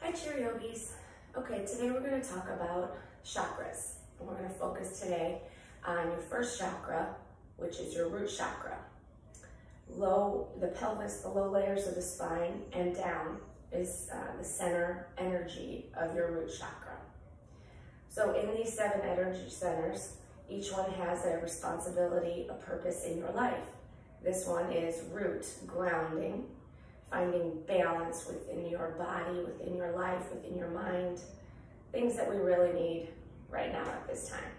Hi Cheer Yogis. Okay, today we're going to talk about chakras. And we're going to focus today on your first chakra, which is your root chakra. The pelvis, the low layers of the spine, and down is the center energy of your root chakra. So in these 7 energy centers, each one has a responsibility, a purpose in your life. This one is root, grounding, finding balance within your body, within your life, within your mind, things that we really need right now at this time.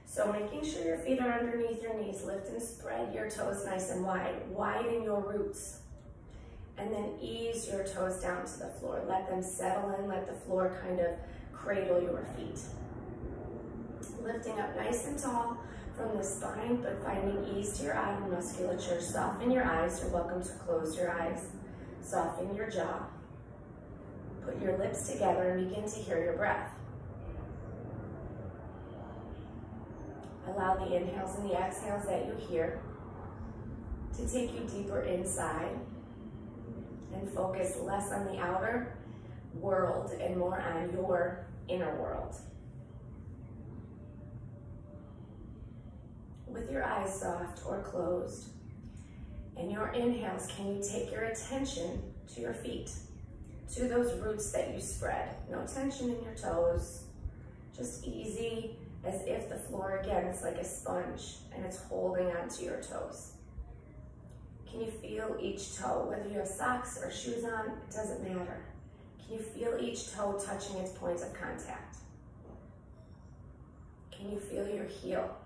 So making sure your feet are underneath your knees, lift and spread your toes nice and wide, widen your roots, and then ease your toes down to the floor. Let them settle in, let the floor kind of cradle your feet. Lifting up nice and tall from the spine, but finding ease to your outer musculature. Soften your eyes. You're welcome to close your eyes. Soften your jaw. Put your lips together and begin to hear your breath. Allow the inhales and the exhales that you hear to take you deeper inside and focus less on the outer world and more on your inner world. With your eyes soft or closed, and your inhales, can you take your attention to your feet, to those roots that you spread? No tension in your toes, just easy, as if the floor, again, is like a sponge and it's holding onto your toes. Can you feel each toe, whether you have socks or shoes on, it doesn't matter. Can you feel each toe touching its points of contact? Can you feel your heel?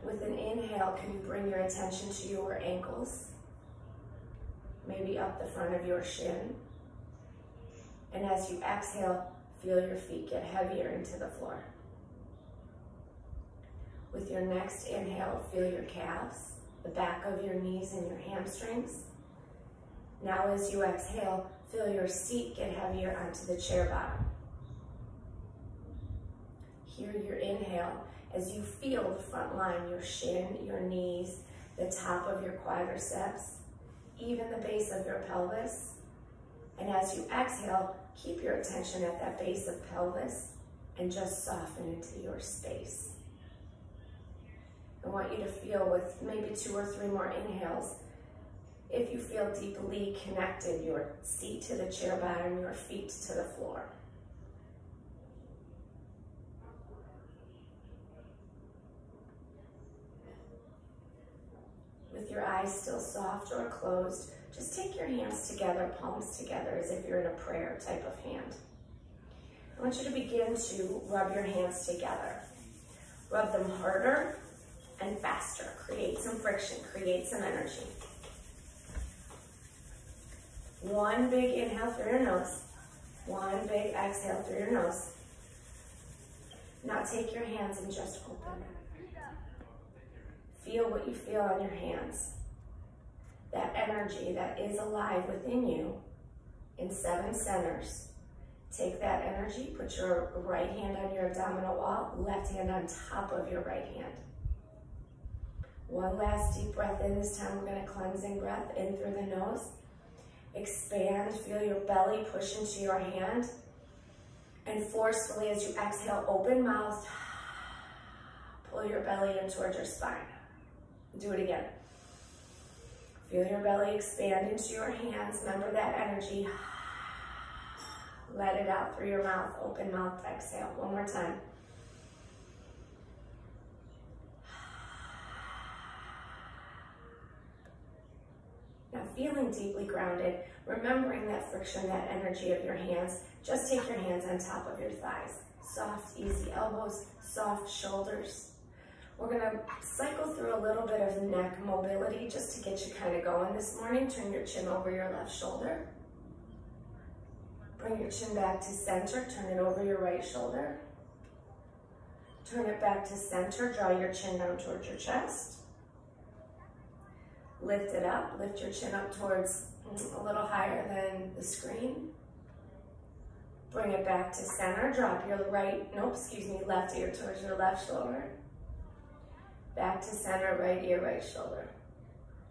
With an inhale, can you bring your attention to your ankles? Maybe up the front of your shin. And as you exhale, feel your feet get heavier into the floor. With your next inhale, feel your calves, the back of your knees and your hamstrings. Now as you exhale, feel your seat get heavier onto the chair bottom. Hear your inhale as you feel the front line, your shin, your knees, the top of your quadriceps, even the base of your pelvis. And as you exhale, keep your attention at that base of pelvis and just soften into your space. I want you to feel, with maybe 2 or 3 more inhales, if you feel deeply connected, your seat to the chair bottom, your feet to the floor. With your eyes still soft or closed, just take your hands together, palms together, as if you're in a prayer type of hand. I want you to begin to rub your hands together. Rub them harder and faster. Create some friction, create some energy. One big inhale through your nose. One big exhale through your nose. Now take your hands and just open them. Feel what you feel on your hands. That energy that is alive within you in 7 centers. Take that energy, put your right hand on your abdominal wall, left hand on top of your right hand. One last deep breath in. This time we're going to cleansing breath in through the nose. Expand, feel your belly push into your hand. And forcefully, as you exhale, open mouth, pull your belly in towards your spine. Do it again. Feel your belly expand into your hands. Remember that energy. Let it out through your mouth. Open mouth, exhale. One more time. Now feeling deeply grounded, remembering that friction, that energy of your hands, just take your hands on top of your thighs. Soft, easy elbows, soft shoulders. We're going to cycle through a little bit of neck mobility just to get you kind of going this morning. Turn your chin over your left shoulder. Bring your chin back to center. Turn it over your right shoulder. Turn it back to center. Draw your chin down towards your chest. Lift it up. Lift your chin up towards a little higher than the screen. Bring it back to center. Drop your left ear towards your left shoulder. Back to center, right ear, right shoulder.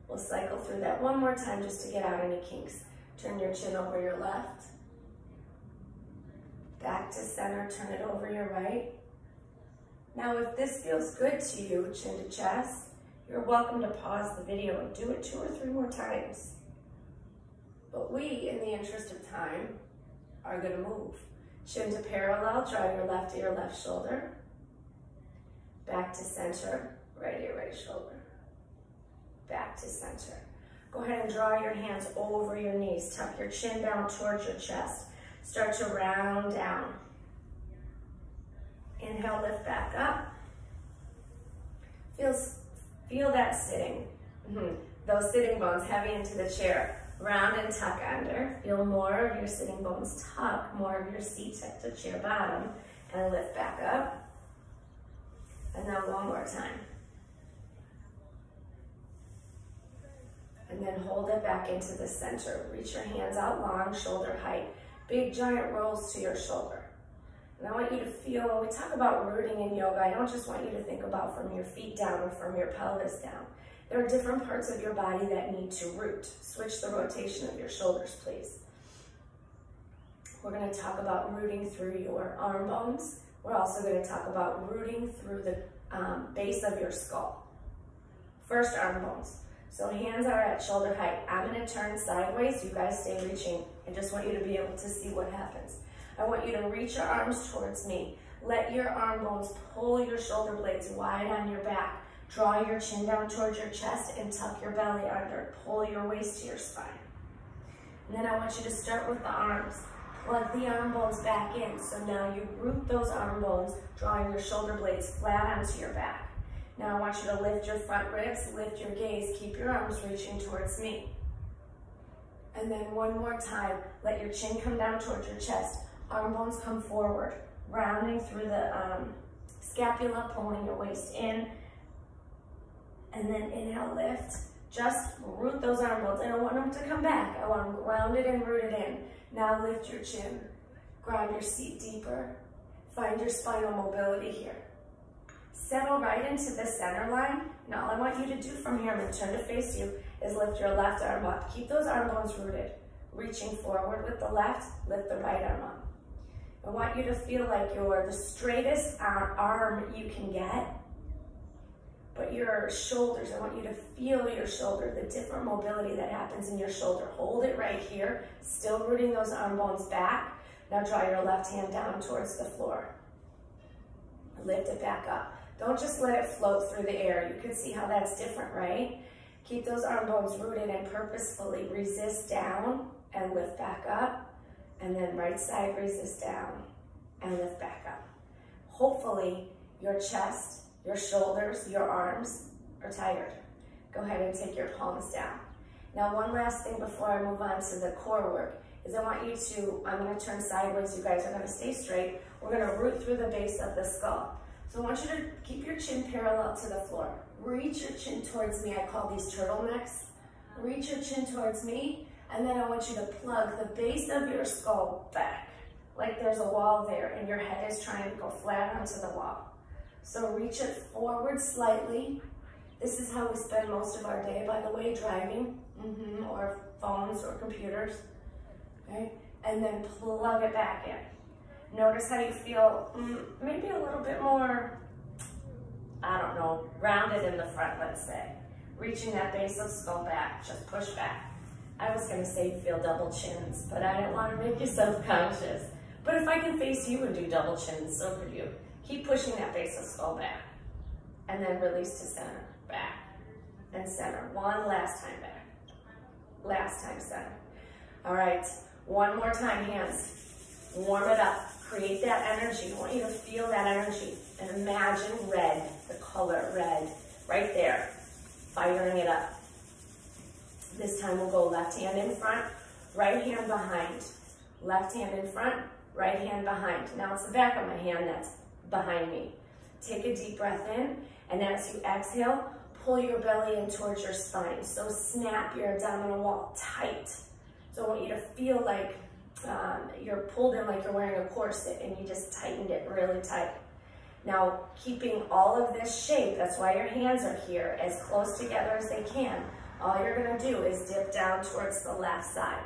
We'll cycle through that one more time just to get out any kinks. Turn your chin over your left. Back to center, turn it over your right. Now, if this feels good to you, chin to chest, you're welcome to pause the video and do it 2 or 3 more times. But we, in the interest of time, are gonna move. Chin to parallel, draw your left to your left shoulder. Back to center, right to your right shoulder. Back to center. Go ahead and draw your hands over your knees. Tuck your chin down towards your chest. Start to round down. Inhale, lift back up. Feel that sitting. Those sitting bones heavy into the chair. Round and tuck under. Feel more of your sitting bones tuck, more of your seat at the chair bottom, and lift back up. And then one more time. And then hold it back into the center. Reach your hands out long, shoulder height. Big giant rolls to your shoulder. And I want you to feel, when we talk about rooting in yoga, I don't just want you to think about from your feet down or from your pelvis down. There are different parts of your body that need to root. Switch the rotation of your shoulders, please. We're going to talk about rooting through your arm bones. We're also going to talk about rooting through the base of your skull. First, arm bones. So hands are at shoulder height. I'm going to turn sideways. You guys stay reaching. I just want you to be able to see what happens. I want you to reach your arms towards me. Let your arm bones pull your shoulder blades wide on your back. Draw your chin down towards your chest and tuck your belly under. Pull your waist to your spine. And then I want you to start with the arms. Plug the arm bones back in. So now you root those arm bones, drawing your shoulder blades flat onto your back. Now I want you to lift your front ribs, lift your gaze, keep your arms reaching towards me. And then one more time, let your chin come down towards your chest. Arm bones come forward, rounding through the scapula, pulling your waist in. And then inhale, lift. Just root those arm bones. I don't want them to come back. I want them grounded and rooted in. Now lift your chin. Ground your seat deeper. Find your spinal mobility here. Settle right into the center line. And all I want you to do from here, I'm going to turn to face you, is lift your left arm up. Keep those arm bones rooted. Reaching forward with the left, lift the right arm up. I want you to feel like you're the straightest arm you can get. But your shoulders, I want you to feel your shoulder, the different mobility that happens in your shoulder. Hold it right here, still rooting those arm bones back. Now draw your left hand down towards the floor. Lift it back up. Don't just let it float through the air. You can see how that's different, right? Keep those arm bones rooted and purposefully resist down and lift back up. And then right side, resist down and lift back up. Hopefully your chest, your shoulders, your arms are tired. Go ahead and take your palms down. Now, one last thing before I move on to the core work is I want you to, I'm going to turn sideways. You guys are going to stay straight. We're going to root through the base of the skull. So I want you to keep your chin parallel to the floor. Reach your chin towards me. I call these turtlenecks. Reach your chin towards me, and then I want you to plug the base of your skull back, like there's a wall there, and your head is trying to go flat onto the wall. So reach it forward slightly. This is how we spend most of our day, by the way, driving, or phones or computers, okay? And then plug it back in. Notice how you feel maybe a little bit more, I don't know, rounded in the front, let's say. Reaching that base of skull back, just push back. I was gonna say feel double chins, but I didn't want to make you self-conscious. But if I can face you and do double chins, so could you. Keep pushing that base of skull back. And then release to center, back, and center. One last time back. Last time center. All right, one more time, hands. Warm it up. Create that energy. I want you to feel that energy. And imagine red, the color red, right there. Firing it up. This time we'll go left hand in front, right hand behind. Left hand in front, right hand behind. Now it's the back of my hand that's behind me. Take a deep breath in, and as you exhale, pull your belly in towards your spine. So snap your abdominal wall tight. So I want you to feel like you're pulled in like you're wearing a corset and you just tightened it really tight. Now, keeping all of this shape, that's why your hands are here, as close together as they can. All you're gonna do is dip down towards the left side.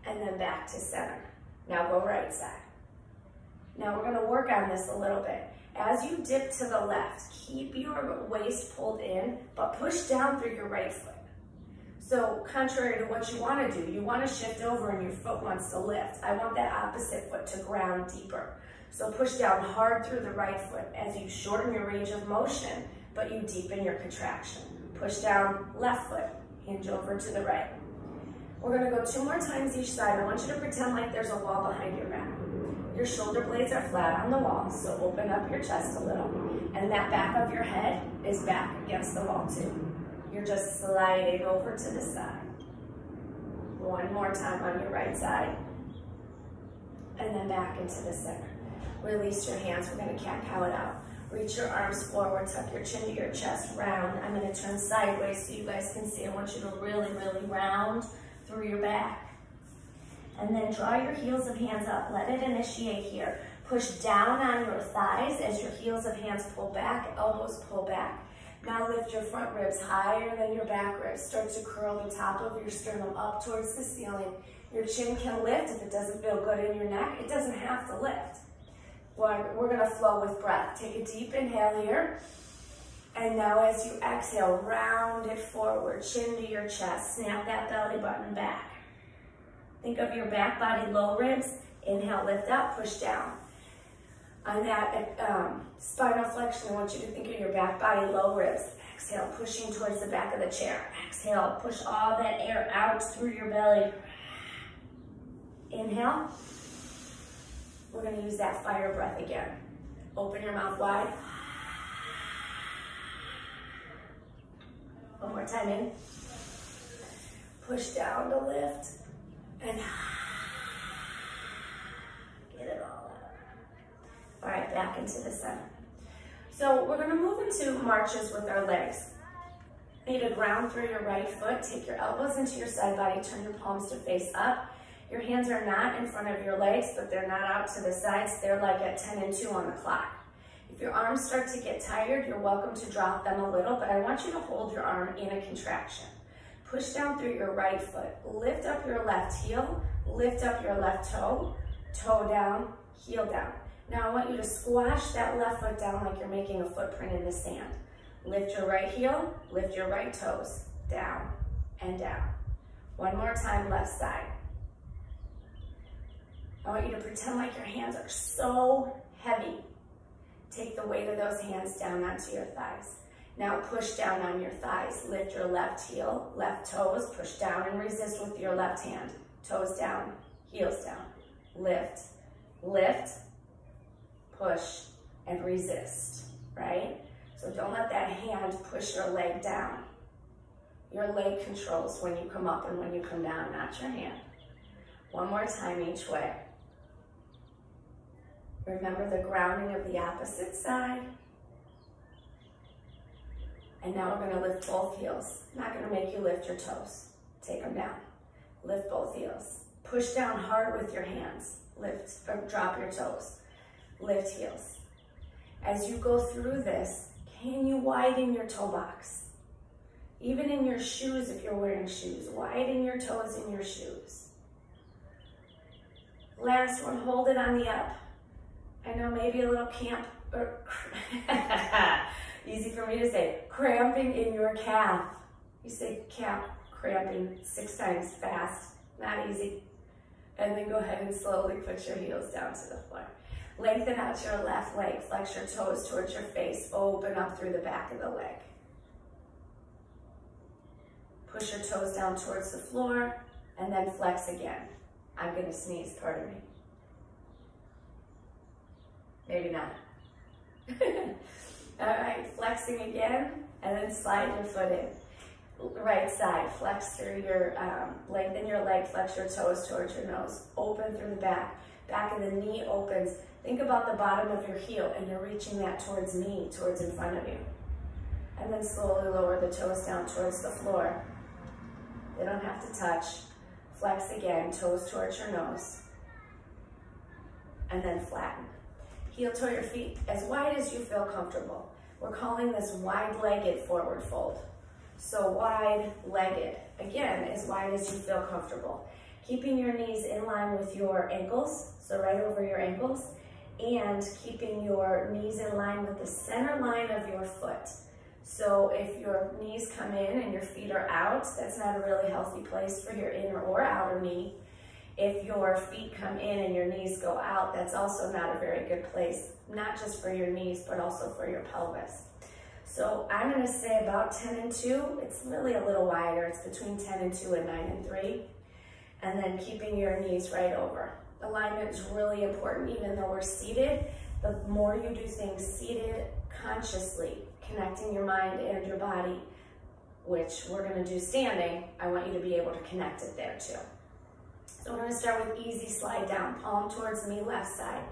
and then back to center. Now go right side. Now we're gonna work on this a little bit. As you dip to the left, keep your waist pulled in, but push down through your right foot. So contrary to what you wanna do, you wanna shift over and your foot wants to lift. I want that opposite foot to ground deeper. So push down hard through the right foot as you shorten your range of motion, but you deepen your contraction. Push down left foot, hinge over to the right. We're gonna go 2 more times each side. I want you to pretend like there's a wall behind your back. Your shoulder blades are flat on the wall, so open up your chest a little. And that back of your head is back against the wall too. You're just sliding over to the side. 1 more time on your right side. And then back into the center. Release your hands, we're gonna cat-cow it out. Reach your arms forward, tuck your chin to your chest, round. I'm gonna turn sideways so you guys can see. I want you to really, really round through your back. And then draw your heels of hands up. Let it initiate here. Push down on your thighs as your heels of hands pull back, elbows pull back. Now lift your front ribs higher than your back ribs. Start to curl the top of your sternum up towards the ceiling. Your chin can lift if it doesn't feel good in your neck. It doesn't have to lift. We're gonna flow with breath. Take a deep inhale here. And now as you exhale, round it forward, chin to your chest. Snap that belly button back. Think of your back body, low ribs. Inhale, lift up, push down. On that spinal flexion, I want you to think of your back body, low ribs. Exhale, pushing towards the back of the chair. Exhale, push all that air out through your belly. Inhale. We're gonna use that fire breath again. Open your mouth wide. One more time in. Push down to lift. And get it all out. All right, back into the center. So we're gonna move into marches with our legs. You need to ground through your right foot. Take your elbows into your side body. Turn your palms to face up. Your hands are not in front of your legs, but they're not out to the sides. They're like at 10 and 2 on the clock. If your arms start to get tired, you're welcome to drop them a little, but I want you to hold your arm in a contraction. Push down through your right foot. Lift up your left heel. Lift up your left toe. Toe down, heel down. Now I want you to squash that left foot down like you're making a footprint in the sand. Lift your right heel. Lift your right toes. Down and down. 1 more time, left side. I want you to pretend like your hands are so heavy. Take the weight of those hands down onto your thighs. Now push down on your thighs. Lift your left heel, left toes. Push down and resist with your left hand. Toes down, heels down. Lift, lift, push, and resist, right? So don't let that hand push your leg down. Your leg controls when you come up and when you come down, not your hand. 1 more time each way. Remember the grounding of the opposite side. And now we're gonna lift both heels. I'm not gonna make you lift your toes. Take them down. Lift both heels. Push down hard with your hands. Lift or drop your toes. Lift heels. As you go through this, can you widen your toe box? Even in your shoes, if you're wearing shoes, widen your toes in your shoes. Last one, hold it on the up. I know maybe a little camp, or easy for me to say, cramping in your calf. You say calf cramping 6 times fast, not easy. And then go ahead and slowly put your heels down to the floor. Lengthen out your left leg, flex your toes towards your face, open up through the back of the leg. Push your toes down towards the floor, and then flex again. I'm gonna sneeze, pardon me. Maybe not. All right, flexing again, and then slide your foot in. Right side, flex through your, lengthen your leg, flex your toes towards your nose, open through the back. Back of the knee opens. Think about the bottom of your heel, and you're reaching that towards me, towards in front of you. And then slowly lower the toes down towards the floor. They don't have to touch. Flex again, toes towards your nose. And then flatten. Heel toe your feet as wide as you feel comfortable. We're calling this wide-legged forward fold. So wide-legged, again, as wide as you feel comfortable. Keeping your knees in line with your ankles, so right over your ankles, and keeping your knees in line with the center line of your foot. So if your knees come in and your feet are out, that's not a really healthy place for your inner or outer knee. If your feet come in and your knees go out, that's also not a very good place, not just for your knees, but also for your pelvis. So I'm gonna say about 10 and 2. It's really a little wider. It's between 10 and 2 and 9 and 3. And then keeping your knees right over. Alignment is really important, even though we're seated. The more you do things seated consciously, connecting your mind and your body, which we're gonna do standing, I want you to be able to connect it there too. So we're gonna start with easy slide down, palm towards me, left side.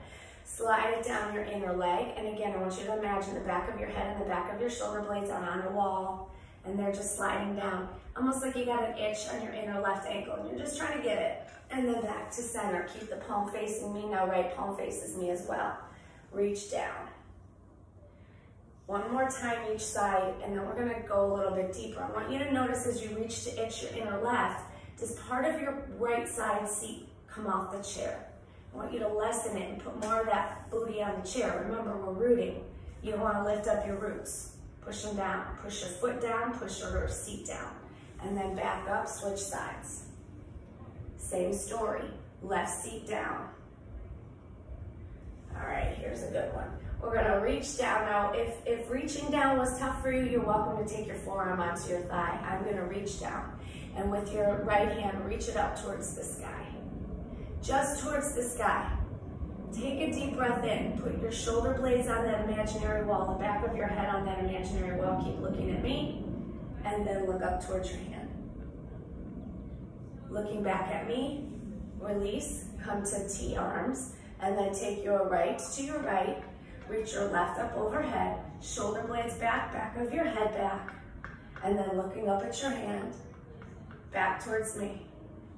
Slide it down your inner leg. And again, I want you to imagine the back of your head and the back of your shoulder blades are on a wall, and they're just sliding down, almost like you got an itch on your inner left ankle, and you're just trying to get it. And then back to center. Keep the palm facing me. Now right palm faces me as well. Reach down. One more time each side, and then we're gonna go a little bit deeper. I want you to notice as you reach to itch your inner left, does part of your right side seat come off the chair? I want you to lessen it and put more of that booty on the chair. Remember, we're rooting. You want to lift up your roots. Push them down. Push your foot down, push your seat down. And then back up, switch sides. Same story. Left seat down. All right, here's a good one. We're gonna reach down. Now, if reaching down was tough for you, you're welcome to take your forearm onto your thigh. I'm gonna reach down. And with your right hand, reach it up towards the sky. Just towards the sky. Take a deep breath in. Put your shoulder blades on that imaginary wall, the back of your head on that imaginary wall. Keep looking at me. And then look up towards your hand. Looking back at me. Release. Come to T arms. And then take your right to your right. Reach your left up overhead. Shoulder blades back, back of your head back. And then looking up at your hand. Back towards me.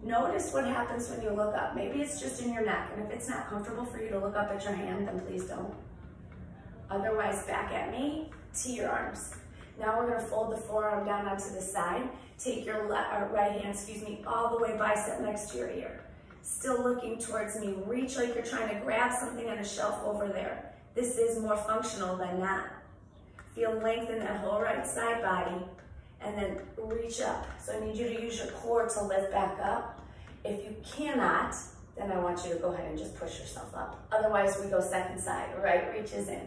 Notice what happens when you look up. Maybe it's just in your neck, and if it's not comfortable for you to look up at your hand, then please don't. Otherwise, back at me, to your arms. Now we're gonna fold the forearm down onto the side. Take your right hand, all the way bicep next to your ear. Still looking towards me. Reach like you're trying to grab something on a shelf over there. This is more functional than not. Feel length in that whole right side body. And then reach up. So I need you to use your core to lift back up. If you cannot, then I want you to go ahead and just push yourself up. Otherwise, we go second side. Right reaches in.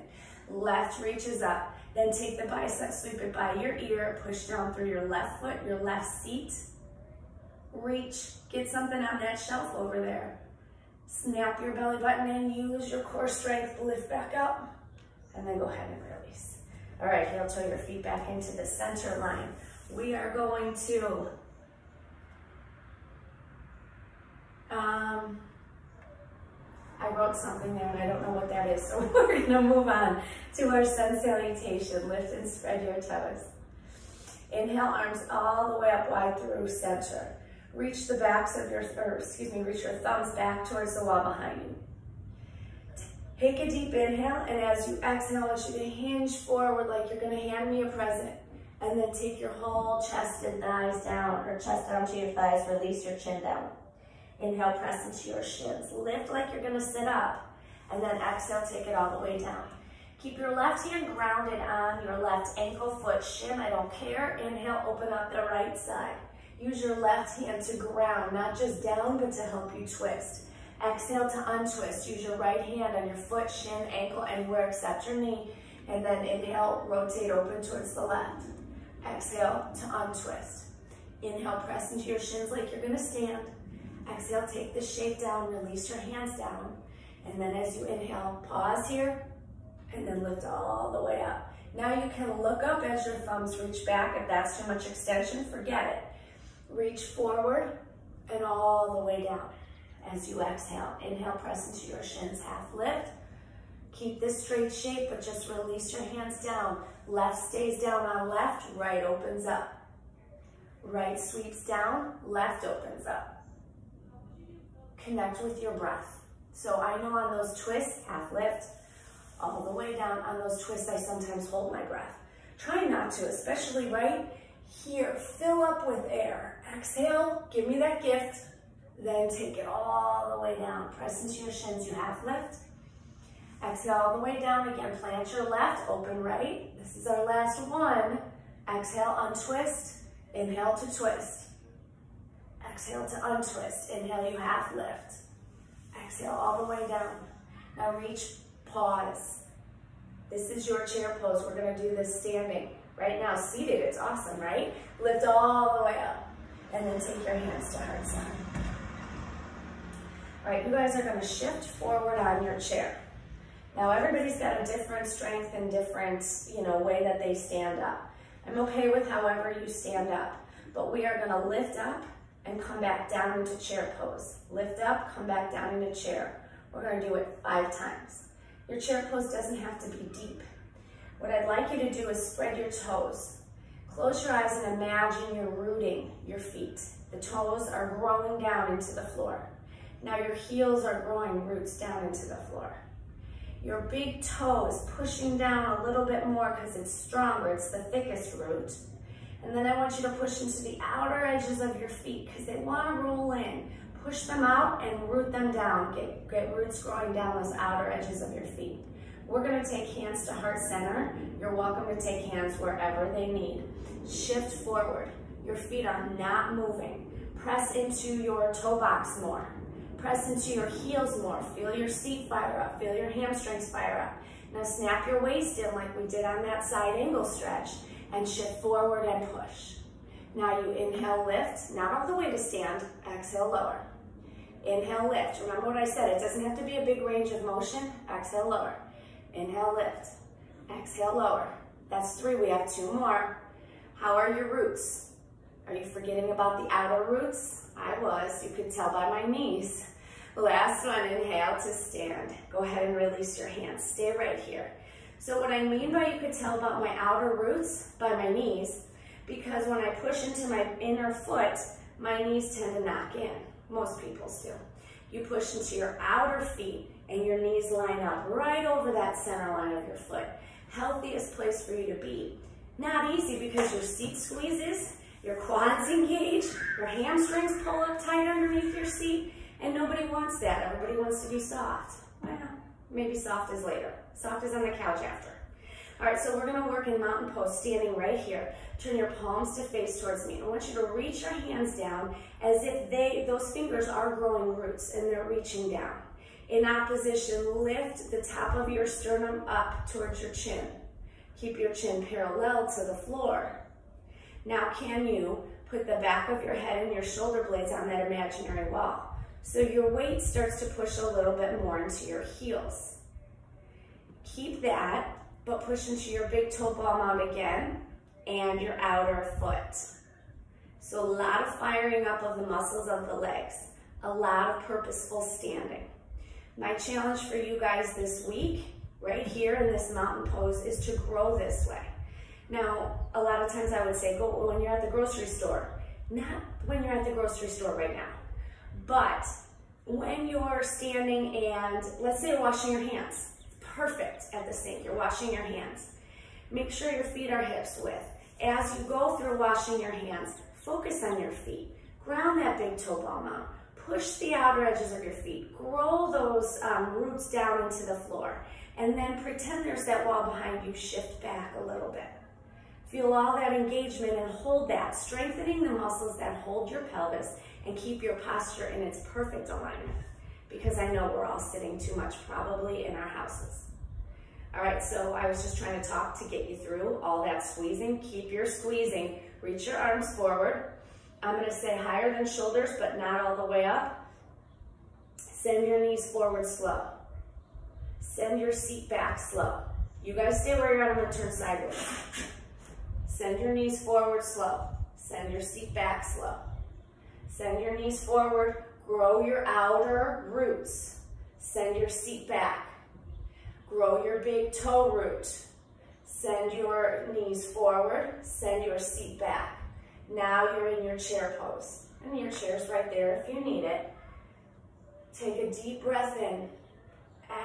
Left reaches up. Then take the bicep, sweep it by your ear, push down through your left foot, your left seat. Reach, get something on that shelf over there. Snap your belly button in, use your core strength to lift back up. And then go ahead and release. All right, heel toe your feet back into the center line. We are going to I wrote something there and I don't know what that is, so we're gonna move on to our sun salutation. Lift and spread your toes. Inhale, arms all the way up wide through center. Reach the backs of your, reach your thumbs back towards the wall behind you. Take a deep inhale, and as you exhale, I want you to hinge forward like you're gonna hand me a present. And then take your whole chest and thighs down, or chest down to your thighs, release your chin down. Inhale, press into your shins. Lift like you're gonna sit up, and then exhale, take it all the way down. Keep your left hand grounded on your left ankle, foot, shin, I don't care. Inhale, open up the right side. Use your left hand to ground, not just down, but to help you twist. Exhale to untwist. Use your right hand on your foot, shin, ankle, anywhere except your knee. And then inhale, rotate open towards the left. Exhale to untwist. Inhale, press into your shins like you're gonna stand. Exhale, take the shape down, release your hands down. And then as you inhale, pause here, and then lift all the way up. Now you can look up as your thumbs reach back. If that's too much extension, forget it. Reach forward and all the way down. As you exhale, inhale, press into your shins, half lift. Keep this straight shape, but just release your hands down. Left stays down on left, right opens up. Right sweeps down, left opens up. Connect with your breath. So I know on those twists, half lift, all the way down. On those twists, I sometimes hold my breath. Try not to, especially right here. Fill up with air. Exhale, give me that gift. Then take it all the way down. Press into your shins, you half lift. Exhale all the way down again. Plant your left, open right. This is our last one. Exhale, untwist. Inhale to twist. Exhale to untwist. Inhale, you half lift. Exhale all the way down. Now reach, pause. This is your chair pose. We're gonna do this standing. Right now, seated, it's awesome, right? Lift all the way up. And then take your hands to heart center. All right, you guys are gonna shift forward on your chair. Now everybody's got a different strength and different, way that they stand up. I'm okay with however you stand up, but we are gonna lift up and come back down into chair pose. Lift up, come back down into chair. We're gonna do it 5 times. Your chair pose doesn't have to be deep. What I'd like you to do is spread your toes. Close your eyes and imagine you're rooting your feet. The toes are growing down into the floor. Now your heels are growing roots down into the floor. Your big toe is pushing down a little bit more because it's stronger, it's the thickest root. And then I want you to push into the outer edges of your feet because they want to roll in. Push them out and root them down. Get roots growing down those outer edges of your feet. We're going to take hands to heart center. You're welcome to take hands wherever they need. Shift forward. Your feet are not moving. Press into your toe box more. Press into your heels more. Feel your seat fire up. Feel your hamstrings fire up. Now snap your waist in like we did on that side angle stretch and shift forward and push. Now you inhale, lift, not all the way to stand. Exhale, lower. Inhale, lift. Remember what I said, it doesn't have to be a big range of motion. Exhale, lower. Inhale, lift. Exhale, lower. That's 3, we have 2 more. How are your roots? Are you forgetting about the outer roots? I was, you could tell by my knees. Last one, inhale to stand. Go ahead and release your hands. Stay right here. So what I mean by you could tell about my outer roots, by my knees, because when I push into my inner foot, my knees tend to knock in. Most people's do. You push into your outer feet and your knees line up right over that center line of your foot. Healthiest place for you to be. Not easy because your seat squeezes, your quads engage, your hamstrings pull up tight underneath your seat, and nobody wants that. Everybody wants to be soft. Well, maybe soft is later. Soft is on the couch after. All right, so we're gonna work in mountain pose, standing right here. Turn your palms to face towards me. I want you to reach your hands down as if those fingers are growing roots and they're reaching down. In opposition, lift the top of your sternum up towards your chin. Keep your chin parallel to the floor. Now, can you put the back of your head and your shoulder blades on that imaginary wall? So your weight starts to push a little bit more into your heels. Keep that, but push into your big toe ball mount again and your outer foot. So a lot of firing up of the muscles of the legs, a lot of purposeful standing. My challenge for you guys this week, right here in this mountain pose, is to grow this way. Now, a lot of times I would say, go when you're at the grocery store. Not when you're at the grocery store right now, but when you're standing and, let's say you're washing your hands. Perfect at the sink, you're washing your hands. Make sure your feet are hips width. As you go through washing your hands, focus on your feet. Ground that big toe ball mount. Push the outer edges of your feet. Grow those roots down into the floor. And then pretend there's that wall behind you. Shift back a little bit. Feel all that engagement and hold that, strengthening the muscles that hold your pelvis and keep your posture in its perfect alignment. Because I know we're all sitting too much probably in our houses. All right, so I was just trying to talk to get you through all that squeezing. Keep your squeezing. Reach your arms forward. I'm gonna say higher than shoulders, but not all the way up. Send your knees forward slow. Send your seat back slow. You guys stay where you're at, I'm gonna turn sideways. Send your knees forward slow. Send your seat back slow. Send your knees forward. Grow your outer roots. Send your seat back. Grow your big toe root. Send your knees forward. Send your seat back. Now you're in your chair pose. And your chair's right there if you need it. Take a deep breath in.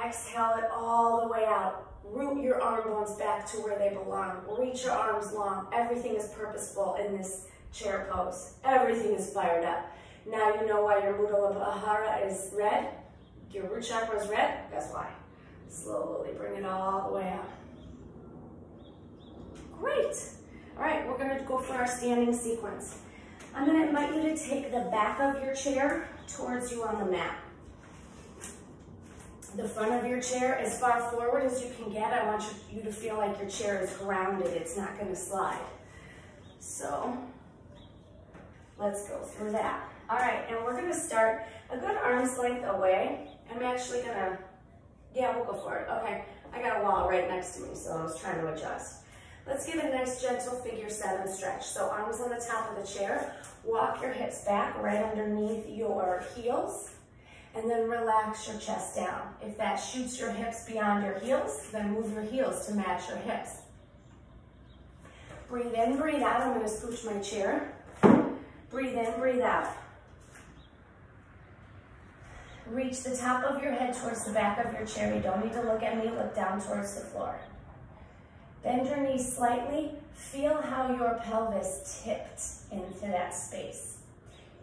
Exhale it all the way out. Root your arm bones back to where they belong. Reach your arms long. Everything is purposeful in this chair pose. Everything is fired up. Now you know why your Muladhara is red, your root chakra is red. Guess why? Slowly bring it all the way up. Great. All right, we're gonna go for our standing sequence. I'm gonna invite you to take the back of your chair towards you on the mat. The front of your chair as far forward as you can get. I want you to feel like your chair is grounded. It's not gonna slide. So let's go through that. All right, and we're gonna start a good arm's length away. I'm actually gonna, yeah, we'll go for it. Okay, I got a wall right next to me, so I was trying to adjust. Let's give a nice gentle figure 7 stretch. So arms on the top of the chair, walk your hips back right underneath your heels, and then relax your chest down. If that shoots your hips beyond your heels, then move your heels to match your hips. Breathe in, breathe out. I'm gonna scooch my chair. Breathe in, breathe out. Reach the top of your head towards the back of your chair. You don't need to look at me, look down towards the floor. Bend your knees slightly. Feel how your pelvis tipped into that space.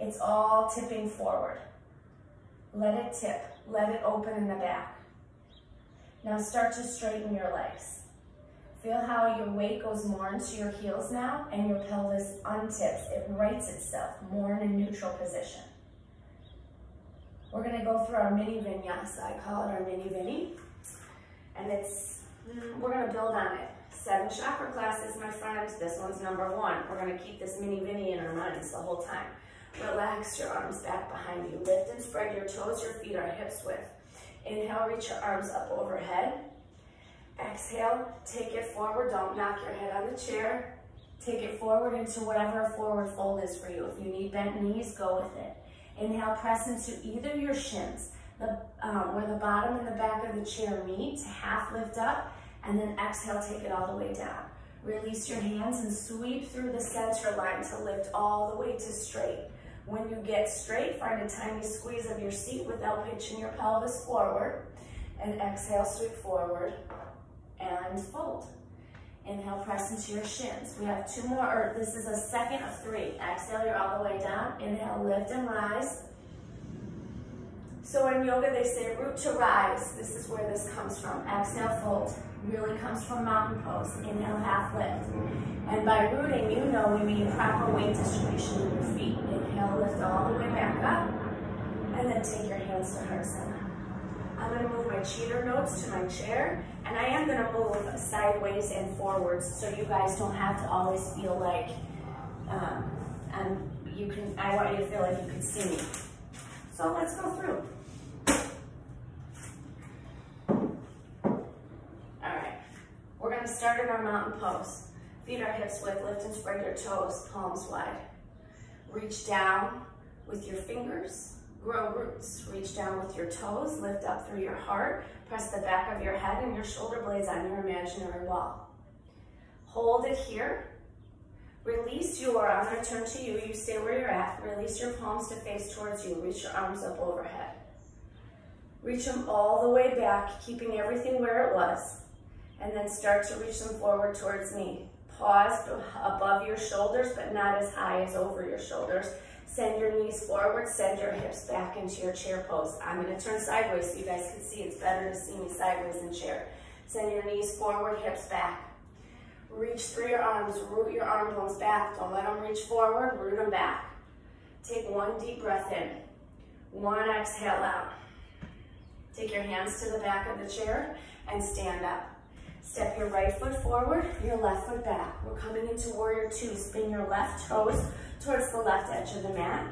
It's all tipping forward. Let it tip, let it open in the back. Now start to straighten your legs. Feel how your weight goes more into your heels now and your pelvis untips. It rights itself more in a neutral position. We're gonna go through our mini vinyasa. I call it our mini vini. And we're gonna build on it. 7 chakra classes, my friends. This one's number 1. We're gonna keep this mini vini in our minds the whole time. Relax your arms back behind you. Lift and spread your toes. Your feet are hips width. Inhale, reach your arms up overhead. Exhale, take it forward. Don't knock your head on the chair. Take it forward into whatever a forward fold is for you. If you need bent knees, go with it. Inhale, press into either your shins, where the bottom and the back of the chair meet, half lift up, and then exhale, take it all the way down. Release your hands and sweep through the center line to lift all the way to straight. When you get straight, find a tiny squeeze of your seat without pitching your pelvis forward. And exhale, sweep forward and fold. Inhale, press into your shins. We have 2 more, or this is a second of 3. Exhale, you're all the way down. Inhale, lift and rise. So in yoga, they say root to rise. This is where this comes from. Exhale, fold. Really comes from mountain pose. Inhale, half lift. And by rooting, you know we mean proper weight distribution in your feet. Inhale, lift all the way back up. And then take your hands to heart center. I'm going to move my cheater notes to my chair. And I am going to move sideways and forwards so you guys don't have to always feel like, I want you to feel like you can see me. So let's go through. We're going to start in our mountain pose. Feet are hips width, lift and spread your toes, palms wide. Reach down with your fingers, grow roots. Reach down with your toes, lift up through your heart, press the back of your head and your shoulder blades on your imaginary wall. Hold it here. Release your, I'm going to turn to you, you stay where you're at. Release your palms to face towards you. Reach your arms up overhead. Reach them all the way back, keeping everything where it was. And then start to reach them forward towards me. Pause above your shoulders, but not as high as over your shoulders. Send your knees forward, send your hips back into your chair pose. I'm going to turn sideways so you guys can see. It's better to see me sideways in chair. Send your knees forward, hips back. Reach through your arms, root your arm bones back. Don't let them reach forward, root them back. Take 1 deep breath in. 1 exhale out. Take your hands to the back of the chair and stand up. Step your right foot forward, your left foot back. We're coming into warrior 2. Spin your left toes towards the left edge of the mat.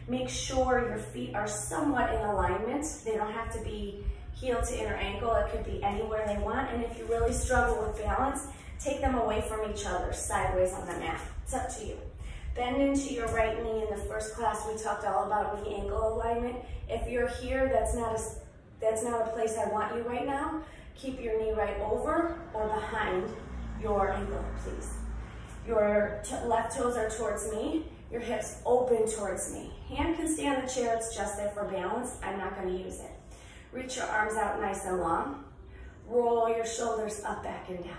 Make sure your feet are somewhat in alignment. They don't have to be heel to inner ankle. It could be anywhere they want. And if you really struggle with balance, take them away from each other, sideways on the mat. It's up to you. Bend into your right knee. In the first class, we talked all about knee ankle alignment. If you're here, that's not a place I want you right now. Keep your knee right over or behind your ankle, please. Your left toes are towards me. Your hips open towards me. Hand can stay on the chair. It's just there for balance. I'm not going to use it. Reach your arms out nice and long. Roll your shoulders up, back, and down.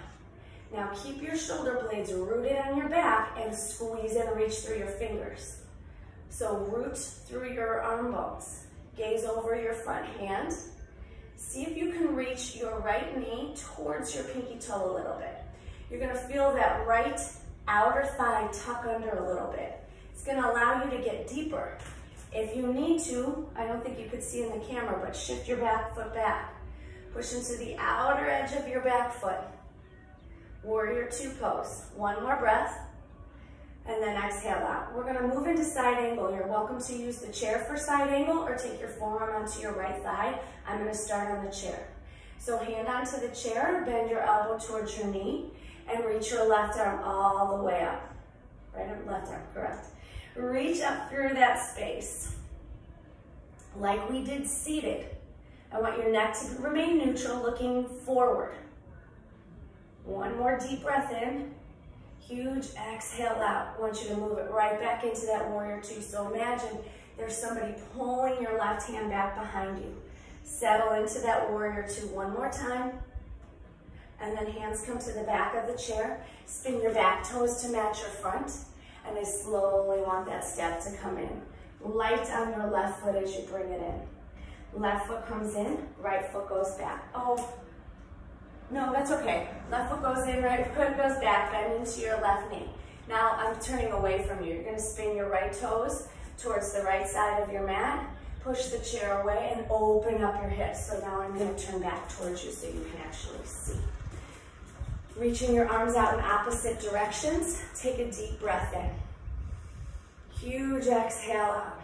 Now keep your shoulder blades rooted on your back and squeeze and reach through your fingers. So root through your arm bones. Gaze over your front hand. See if you can reach your right knee towards your pinky toe a little bit. You're gonna feel that right outer thigh tuck under a little bit. It's gonna allow you to get deeper. If you need to, I don't think you could see in the camera, but shift your back foot back. Push into the outer edge of your back foot. Warrior two pose. One more breath, and then exhale out. We're gonna move into side angle. You're welcome to use the chair for side angle or take your forearm onto your right thigh. I'm gonna start on the chair. So hand onto the chair, bend your elbow towards your knee, and reach your left arm all the way up. Right arm, left arm, correct. Reach up through that space. Like we did seated. I want your neck to remain neutral, looking forward. One more deep breath in. Huge exhale out. I want you to move it right back into that warrior two. So imagine there's somebody pulling your left hand back behind you. Settle into that warrior two one more time. And then hands come to the back of the chair. Spin your back toes to match your front. And I slowly want that step to come in. Light on your left foot as you bring it in. Left foot comes in, right foot goes back. Oh, no, that's okay. Left foot goes in, right foot goes back, bend into your left knee. Now I'm turning away from you. You're gonna spin your right toes towards the right side of your mat. Push the chair away and open up your hips. So now I'm gonna turn back towards you so you can actually see. Reaching your arms out in opposite directions. Take a deep breath in. Huge exhale out.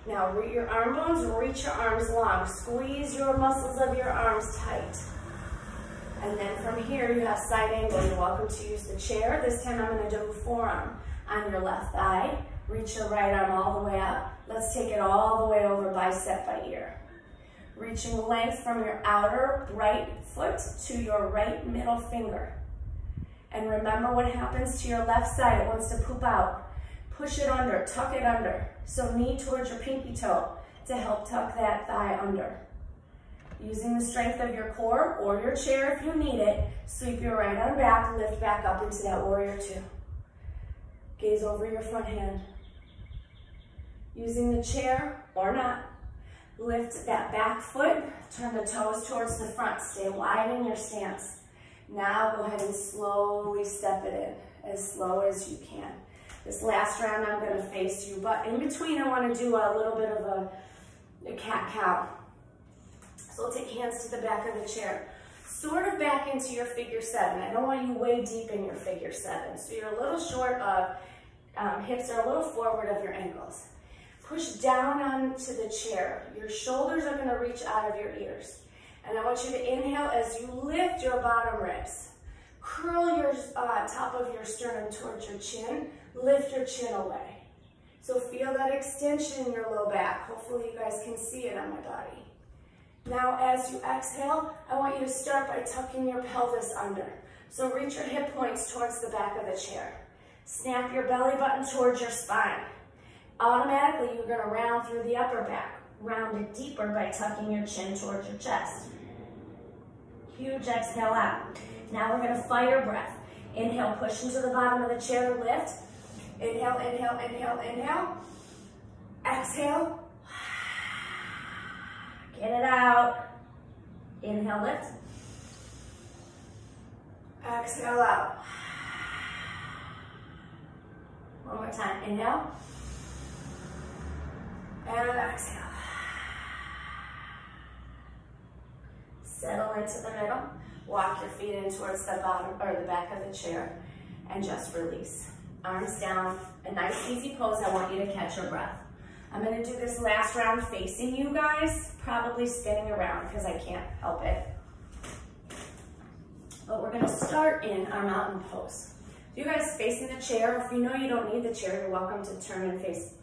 Now root your arm bones, reach your arms long. Squeeze your muscles of your arms tight. And then from here, you have side angle. You're welcome to use the chair. This time I'm gonna do forearm on your left thigh. Reach your right arm all the way up. Let's take it all the way over bicep by ear. Reaching length from your outer right foot to your right middle finger. And remember what happens to your left side. It wants to poop out. Push it under, tuck it under. So knee towards your pinky toe to help tuck that thigh under. Using the strength of your core or your chair if you need it, sweep your right arm back, lift back up into that warrior two. Gaze over your front hand. Using the chair or not, lift that back foot, turn the toes towards the front, stay wide in your stance. Now go ahead and slowly step it in, as slow as you can. This last round I'm gonna face you, but in between I wanna do a little bit of a cat-cow. So we'll take hands to the back of the chair. Sort of back into your figure seven. I don't want you way deep in your figure seven. So you're a little short of, hips are a little forward of your ankles. Push down onto the chair. Your shoulders are gonna reach out of your ears. And I want you to inhale as you lift your bottom ribs. Curl your top of your sternum towards your chin. Lift your chin away. So feel that extension in your low back. Hopefully you guys can see it on my body. Now as you exhale, I want you to start by tucking your pelvis under. So reach your hip points towards the back of the chair. Snap your belly button towards your spine. Automatically, you're gonna round through the upper back. Round it deeper by tucking your chin towards your chest. Huge exhale out. Now we're gonna fire breath. Inhale, push into the bottom of the chair, lift. Inhale, inhale, inhale, inhale. Exhale. Get it out. Inhale, lift. Exhale out. One more time. Inhale. And exhale. Settle into the middle. Walk your feet in towards the bottom or the back of the chair and just release. Arms down. A nice easy pose. I want you to catch your breath. I'm going to do this last round facing you guys, probably spinning around because I can't help it. But we're going to start in our mountain pose. You guys facing the chair, if you know you don't need the chair, you're welcome to turn and face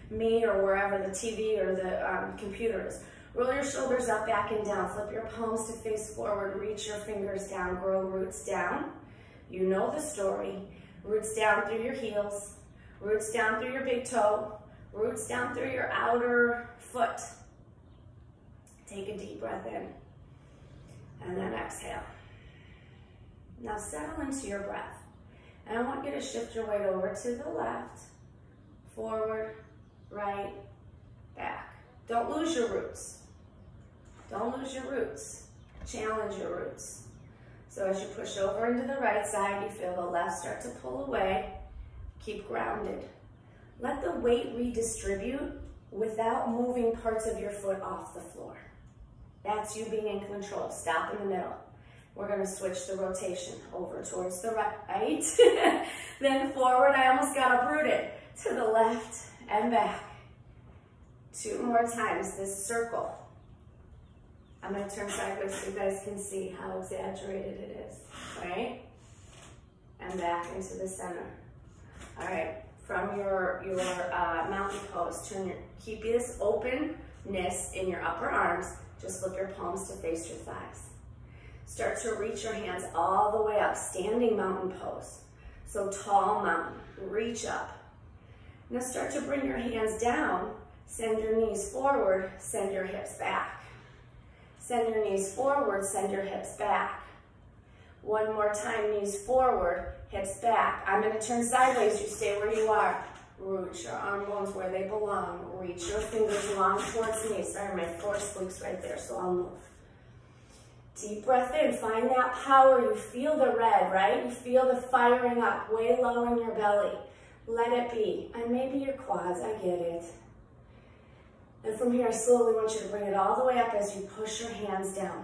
me or wherever the TV or the computer is. Roll your shoulders up, back and down. Flip your palms to face forward. Reach your fingers down. Grow roots down. You know the story. Roots down through your heels. Roots down through your big toe. Roots down through your outer foot. Take a deep breath in. And then exhale. Now settle into your breath. And I want you to shift your weight over to the left, forward, right, back. Don't lose your roots. Don't lose your roots. Challenge your roots. So as you push over into the right side, you feel the left start to pull away. Keep grounded. Let the weight redistribute without moving parts of your foot off the floor. That's you being in control. Stop in the middle. We're going to switch the rotation over towards the right, then forward. I almost got uprooted. To the left and back. 2 more times this circle. I'm going to turn sideways so you guys can see how exaggerated it is, right? And back into the center. All right, from your mountain pose, keep this openness in your upper arms. Just flip your palms to face your thighs. Start to reach your hands all the way up, standing mountain pose. So tall mountain, reach up. Now start to bring your hands down, send your knees forward, send your hips back. Send your knees forward, send your hips back. One more time, knees forward, hips back. I'm going to turn sideways, you stay where you are. Root your arm bones where they belong. Reach your fingers long towards me. Sorry, my floor squeaks right there, so I'll move. Deep breath in, find that power. You feel the red, right? You feel the firing up way low in your belly. Let it be. And maybe your quads, I get it. And from here, I slowly want you to bring it all the way up as you push your hands down.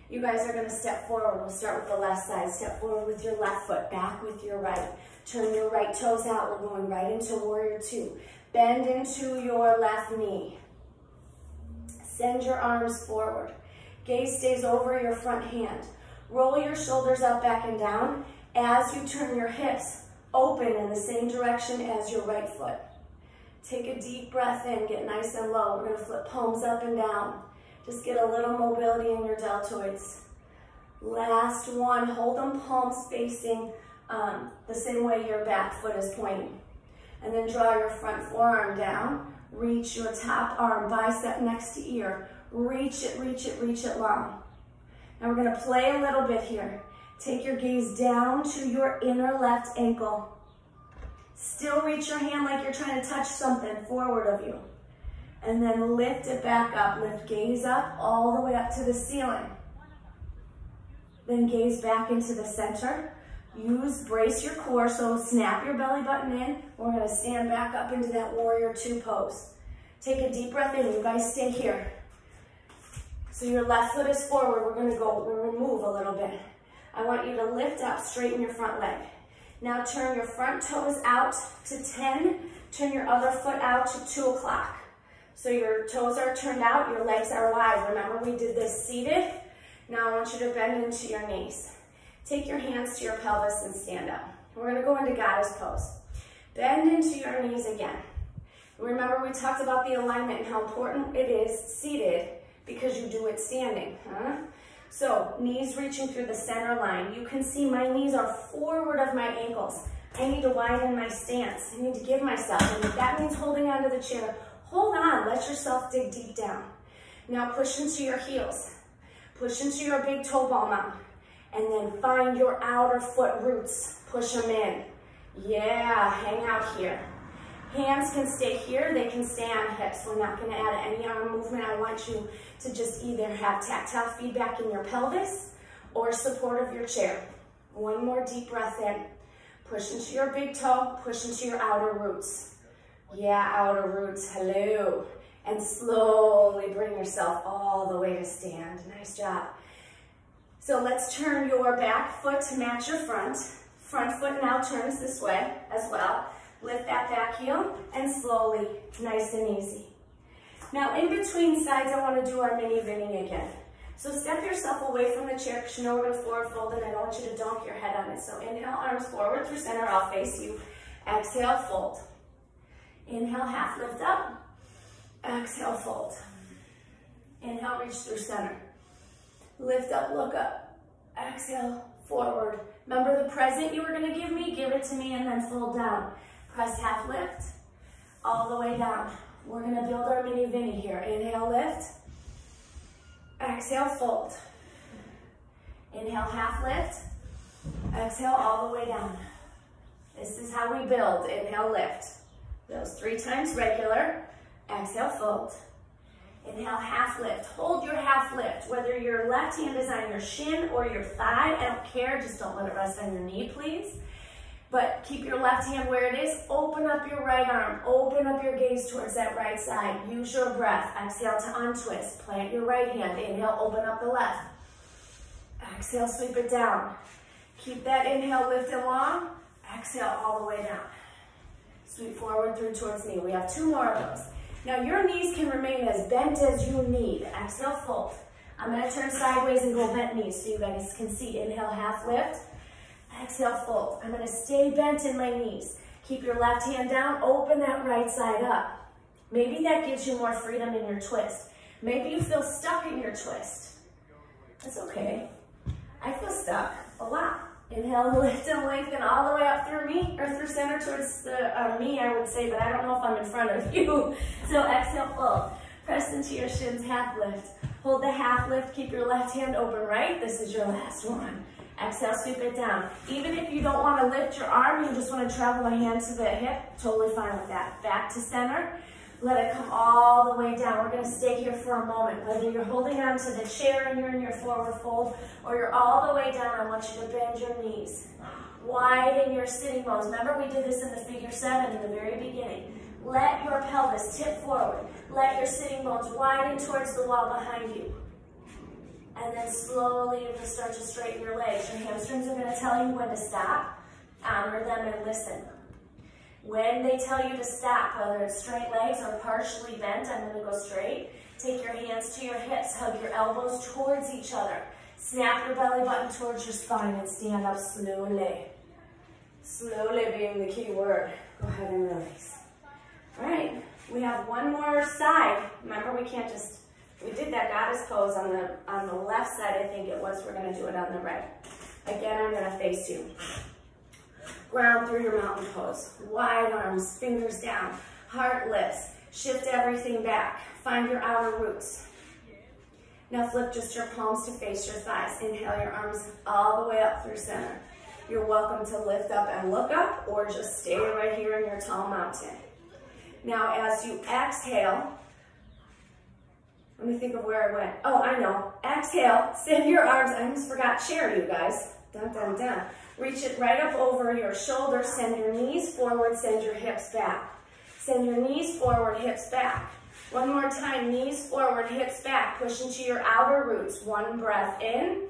You guys are going to step forward. We'll start with the left side. Step forward with your left foot, back with your right. Turn your right toes out. We're going right into warrior 2. Bend into your left knee. Send your arms forward. Gaze stays over your front hand. Roll your shoulders up, back, and down as you turn your hips open in the same direction as your right foot. Take a deep breath in, get nice and low. We're going to flip palms up and down. Just get a little mobility in your deltoids. Last one, hold them palms facing the same way your back foot is pointing. And then draw your front forearm down. Reach your top arm, bicep next to ear. Reach it, reach it, reach it long. Now we're going to play a little bit here. Take your gaze down to your inner left ankle. Still reach your hand like you're trying to touch something forward of you. And then lift it back up. Lift gaze up all the way up to the ceiling. Then gaze back into the center. Brace your core, so snap your belly button in. We're going to stand back up into that warrior 2 pose. Take a deep breath in. You guys stay here. So your left foot is forward. We're going to move a little bit. I want you to lift up, straighten your front leg. Now turn your front toes out to 10. Turn your other foot out to 2 o'clock. So your toes are turned out, your legs are wide. Remember we did this seated? Now I want you to bend into your knees. Take your hands to your pelvis and stand up. We're going to go into goddess pose. Bend into your knees again. Remember we talked about the alignment and how important it is seated because you do it standing. So knees reaching through the center line. You can see my knees are forward of my ankles. I need to widen my stance. I need to give myself, and if that means holding onto the chair, hold on, let yourself dig deep down. Now push into your heels. Push into your big toe ball mountain. And then find your outer foot roots. Push them in. Yeah, hang out here. Hands can stay here, they can stay on hips. We're not gonna add any arm movement. I want you to just either have tactile feedback in your pelvis or support of your chair. One more deep breath in. Push into your big toe, push into your outer roots. Yeah, outer roots, hello. And slowly bring yourself all the way to stand. Nice job. So let's turn your back foot to match your front. Front foot now turns this way as well. Lift that back heel and slowly, nice and easy. Now in between sides, I want to do our mini vinny again. So step yourself away from the chair because you know we're going to forward fold and I don't want you to donk your head on it. So inhale, arms forward through center, I'll face you. Exhale, fold. Inhale, half lift up. Exhale, fold. Inhale, reach through center. Lift up, look up. Exhale, forward. Remember the present you were going to give me? Give it to me and then fold down. Press half lift, all the way down. We're going to build our mini vinny here. Inhale, lift. Exhale, fold. Inhale, half lift. Exhale, all the way down. This is how we build. Inhale, lift. Those 3 times regular. Exhale, fold. Inhale, half lift. Hold your half lift. Whether your left hand is on your shin or your thigh, I don't care. Just don't let it rest on your knee, please. But keep your left hand where it is. Open up your right arm. Open up your gaze towards that right side. Use your breath. Exhale to untwist. Plant your right hand. Inhale, open up the left. Exhale, sweep it down. Keep that inhale lifted long. Exhale all the way down. Sweep forward through towards me. We have 2 more of those. Now your knees can remain as bent as you need. Exhale, fold. I'm going to turn sideways and go bent knees so you guys can see. Inhale, half lift. Exhale, fold. I'm going to stay bent in my knees. Keep your left hand down. Open that right side up. Maybe that gives you more freedom in your twist. Maybe you feel stuck in your twist. That's okay. I feel stuck a lot. Inhale, lift and lengthen all the way up through me, or through center towards the, me, I would say, but I don't know if I'm in front of you. So exhale, fold. Press into your shins, half lift. Hold the half lift, keep your left hand open right. This is your last one. Exhale, sweep it down. Even if you don't want to lift your arm, you just want to travel a hand to the hip, totally fine with that. Back to center. Let it come all the way down. We're going to stay here for a moment. Whether you're holding on to the chair and you're in your forward fold, or you're all the way down, I want you to bend your knees. Widen your sitting bones. Remember, we did this in the figure 7 in the very beginning. Let your pelvis tip forward. Let your sitting bones widen towards the wall behind you. And then slowly you can start to straighten your legs. Your hamstrings are going to tell you when to stop. Honor them and listen. When they tell you to stop, whether it's straight legs or partially bent, I'm going to go straight. Take your hands to your hips. Hug your elbows towards each other. Snap your belly button towards your spine and stand up slowly. Slowly being the key word. Go ahead and release. All right, we have one more side. Remember, we can't just, we did that goddess pose on the left side, I think it was. We're going to do it on the right. Again, I'm going to face you. Ground through your mountain pose. Wide arms, fingers down, heart lifts. Shift everything back. Find your outer roots. Now flip just your palms to face your thighs. Inhale your arms all the way up through center. You're welcome to lift up and look up, or just stay right here in your tall mountain. Now as you exhale, let me think of where I went. Oh, I know. Exhale, send your arms. I almost forgot chair, you guys. Dun, dun, dun. Reach it right up over your shoulders. Send your knees forward. Send your hips back. Send your knees forward, hips back. One more time. Knees forward, hips back. Push into your outer roots. One breath in.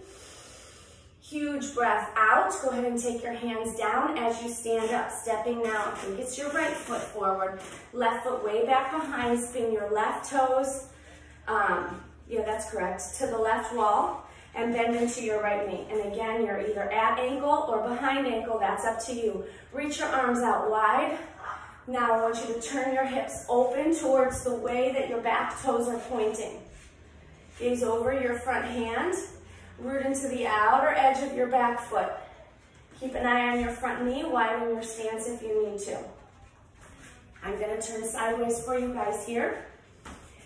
Huge breath out. Go ahead and take your hands down as you stand up. Stepping now. I think it's your right foot forward. Left foot way back behind. Spin your left toes. Yeah, that's correct. To the left wall. And bend into your right knee. And again, you're either at ankle or behind ankle. That's up to you. Reach your arms out wide. Now I want you to turn your hips open towards the way that your back toes are pointing. Gaze over your front hand. Root into the outer edge of your back foot. Keep an eye on your front knee. Widen your stance if you need to. I'm going to turn sideways for you guys here.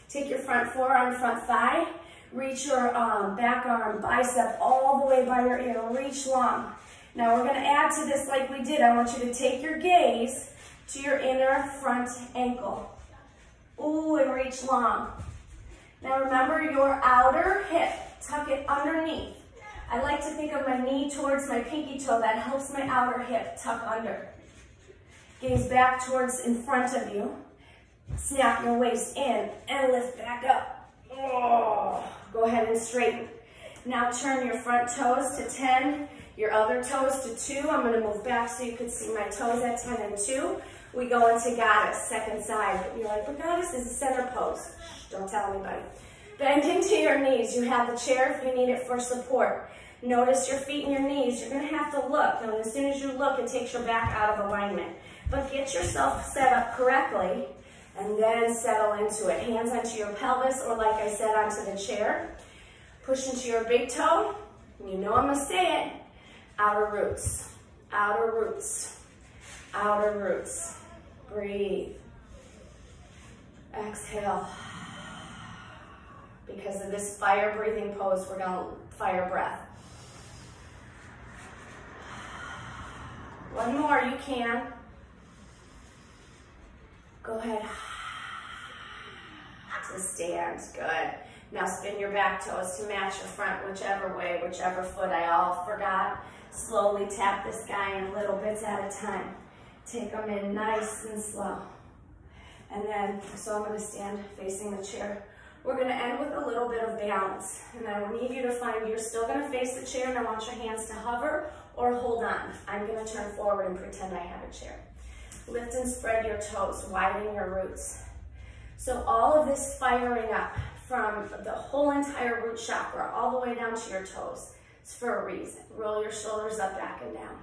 Take your front forearm, front thigh. Reach your back arm, bicep all the way by your ear. Reach long. Now we're going to add to this like we did. I want you to take your gaze to your inner front ankle. Ooh, and reach long. Now remember your outer hip. Tuck it underneath. I like to think of my knee towards my pinky toe. That helps my outer hip tuck under. Gaze back towards in front of you. Snap your waist in and lift back up. Oh, go ahead and straighten. Now turn your front toes to 10, your other toes to 2. I'm going to move back so you can see my toes at 10 and 2. We go into goddess, second side. You're like, but goddess is a center pose. Shh, don't tell anybody. Bend into your knees. You have the chair if you need it for support. Notice your feet and your knees. You're going to have to look. And as soon as you look, it takes your back out of alignment. But get yourself set up correctly. And then settle into it. Hands onto your pelvis, or like I said, onto the chair. Push into your big toe. You know I'm going to say it. Outer roots. Outer roots. Outer roots. Breathe. Exhale. Because of this fire breathing pose, we're going to fire breath. One more, you can. Go ahead. to stand. Good. Now spin your back toes to match your front, whichever way, whichever foot. I all forgot. Slowly tap this guy in little bits at a time. Take them in nice and slow. And then, so I'm going to stand facing the chair. We're going to end with a little bit of balance. And I need you to find, you're still going to face the chair, and I want your hands to hover or hold on. I'm going to turn forward and pretend I have a chair. Lift and spread your toes, widen your roots. So all of this firing up from the whole entire root chakra all the way down to your toes is for a reason. Roll your shoulders up, back, and down.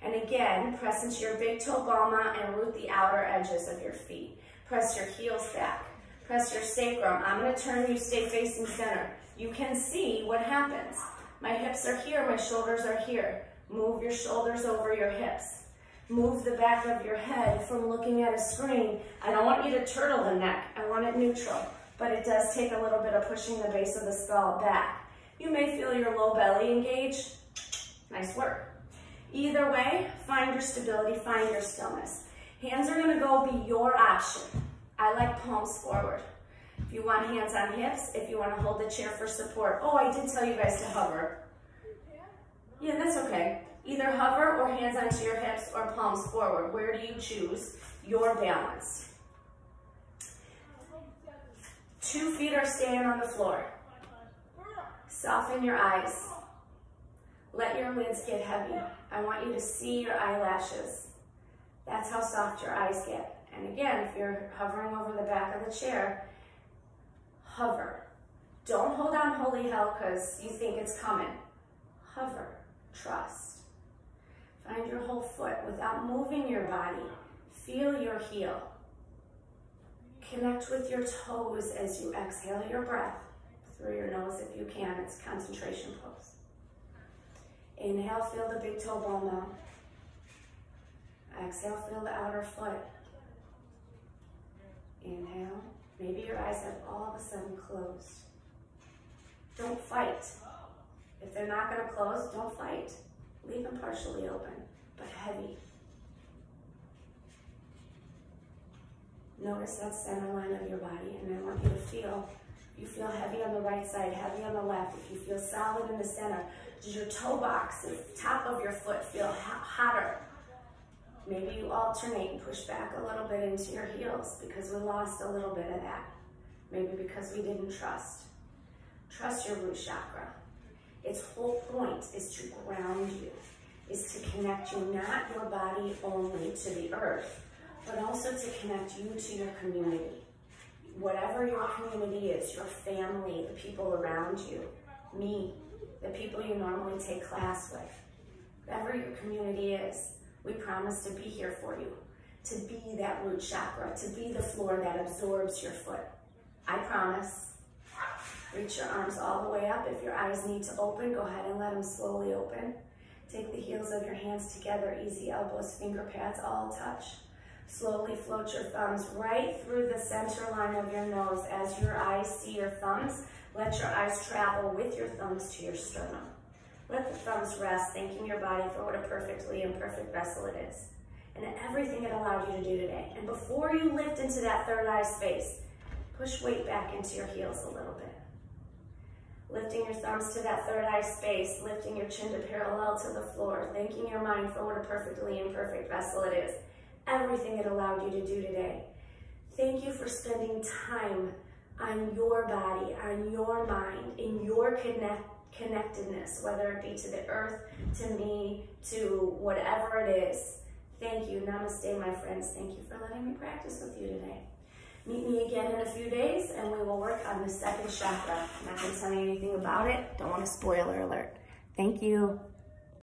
And again, press into your big toe bama and root the outer edges of your feet. Press your heels back. Press your sacrum. I'm going to turn you, stay facing center. You can see what happens. My hips are here, my shoulders are here. Move your shoulders over your hips. Move the back of your head from looking at a screen. I don't want you to turtle the neck. I want it neutral. But it does take a little bit of pushing the base of the skull back. You may feel your low belly engage. Nice work. Either way, find your stability, find your stillness. Hands are going to go be your option. I like palms forward. If you want hands on hips, if you want to hold the chair for support. Oh, I did tell you guys to hover. Yeah, that's okay. Either hover or hands onto your hips or palms forward. Where do you choose your balance? 2 feet are staying on the floor. Soften your eyes. Let your lids get heavy. I want you to see your eyelashes. That's how soft your eyes get. And again, if you're hovering over the back of the chair, hover. Don't hold on holy hell because you think it's coming. Hover. Trust. Find your whole foot without moving your body. Feel your heel. Connect with your toes as you exhale your breath through your nose if you can. It's concentration pose. Inhale, feel the big toe ball mount. Exhale, feel the outer foot. Inhale. Maybe your eyes have all of a sudden closed. Don't fight. If they're not going to close, don't fight. Leave them partially open, but heavy. Notice that center line of your body, and I want you to feel, you feel heavy on the right side, heavy on the left. If you feel solid in the center, does your toe box, the top of your foot feel hotter? Maybe you alternate and push back a little bit into your heels because we lost a little bit of that. Maybe because we didn't trust. Trust your root chakra. Its whole point is to ground you, is to connect you, not your body only to the earth, but also to connect you to your community. Whatever your community is, your family, the people around you, me, the people you normally take class with, whatever your community is, we promise to be here for you, to be that root chakra, to be the floor that absorbs your foot. I promise. Reach your arms all the way up. If your eyes need to open, go ahead and let them slowly open. Take the heels of your hands together, easy elbows, finger pads, all touch. Slowly float your thumbs right through the center line of your nose. As your eyes see your thumbs, let your eyes travel with your thumbs to your sternum. Let the thumbs rest, thanking your body for what a perfectly imperfect vessel it is, and everything it allowed you to do today. And before you lift into that third eye space, push weight back into your heels a little bit. Lifting your thumbs to that third eye space, lifting your chin to parallel to the floor, thanking your mind for what a perfectly imperfect vessel it is. Everything it allowed you to do today. Thank you for spending time on your body, on your mind, in your connectedness, whether it be to the earth, to me, to whatever it is. Thank you. Namaste, my friends. Thank you for letting me practice with you today. Meet me again in a few days, and we will work on the second chakra. I'm not going to tell you anything about it. Don't want a spoiler alert. Thank you.